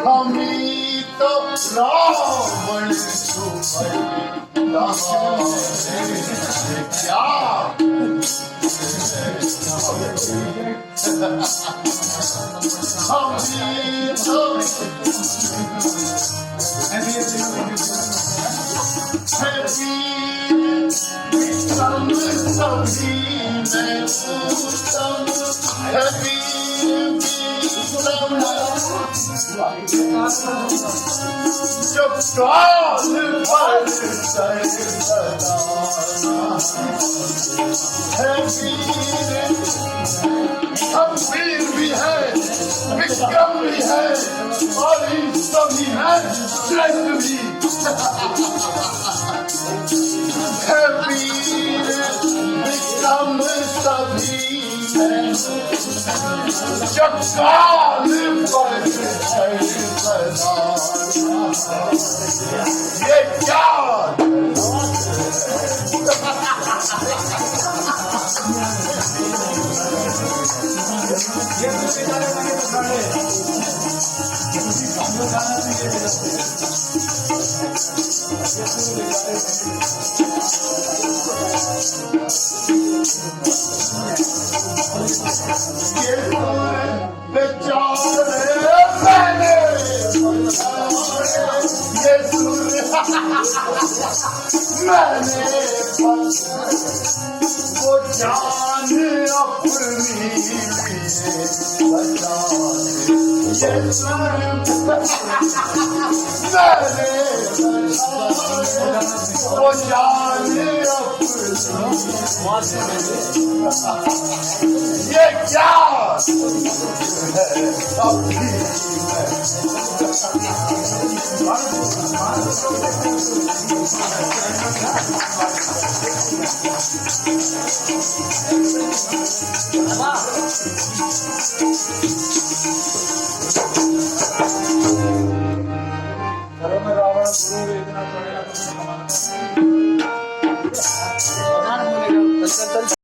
अमित रावण जब काल पर हम वीर भी है, विक्रम भी है और सभी है श्रेष्ठ भी है। वीर विक्रम सभी जब काल पर ये क्या मैंने वो जान अपनी वो जान ये क्या Wow.